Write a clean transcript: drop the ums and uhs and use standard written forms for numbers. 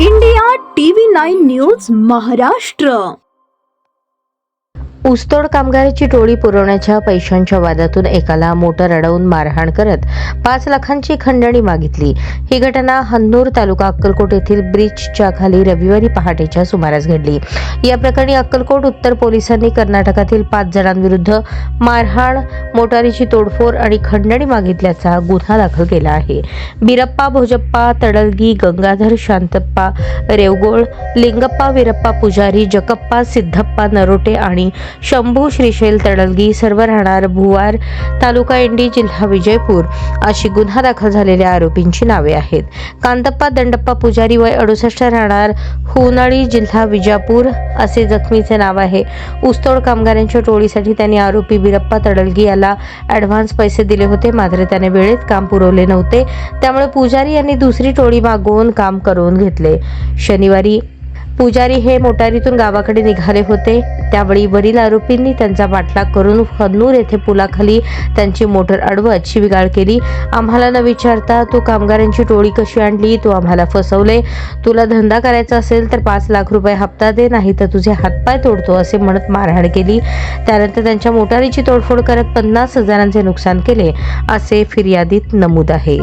India TV 9 news Maharashtra. ऊसतोड कामगाराची टोळी पुरवण्याच्या पैशांच्या वादातून एकाला मोटर अडवून मारहाण करत 5 लाखांची खंडणी मागितली. ही घटना हन्नूर तालुका अक्कलकोट येथील ब्रिजच्या खाली रविवारी पहाटेच्या सुमारास घडली. या प्रकरणी अक्कलकोट उत्तर पोलिसांनी कर्नाटकातील 5 जणांविरुद्ध मारहाण, मोटारीची तोडफोड आणि खंडणी मागितल्याचा गुन्हा दाखल केला आहे. बिरप्पा भोजप्पा तडलगी, गंगाधर शांतप्पा रेवगोळ, लिंगप्पा वीरप्पा पुजारी, जकप्पा सिद्धप्पा नरोटे आणि शंभू श्रीशैल तडलगी सर्व राहणार भुवार, तालुका इंडी, जिल्हा विजयपूर अशी गुन्हा दाखल झालेल्या आरोपींची नावे आहेत. कांतप्पा दंडप्पा पुजारी वय 68 राहणार हुनाळी, जिल्हा विजापूर असे जखमीचे नाव आहे. ऊसतोड कामगारांच्या टोळीसाठी त्यांनी आरोपी बिरप्पा तडलगी याला ॲडव्हान्स पैसे दिले होते, मात्र त्याने वेळेत काम पुरवले नव्हते. त्यामुळे पुजारी यांनी दुसरी टोळी मागवून काम करून घेतले. शनिवारी पुजारी हे मोटारीतून गावाकडे निघाले होते. त्यावेळी वरील आरोपींनी त्यांचा पाठलाग करून हन्नूर येथे पुलाखाली त्यांची मोटर अडवत शिवीगाळ केली. आम्हाला न विचारता तू कामगारांची टोळी कशी आणली, तू आम्हाला फसवले, तुला धंदा करायचा असेल तर 5 लाख रुपये हप्ता दे, नाही तर तुझे हातपाय तोडतो असे म्हणत मारहाण केली. त्यानंतर त्यांच्या मोटारीची तोडफोड करत 50,000चे नुकसान केले असे फिर्यादीत नमूद आहे.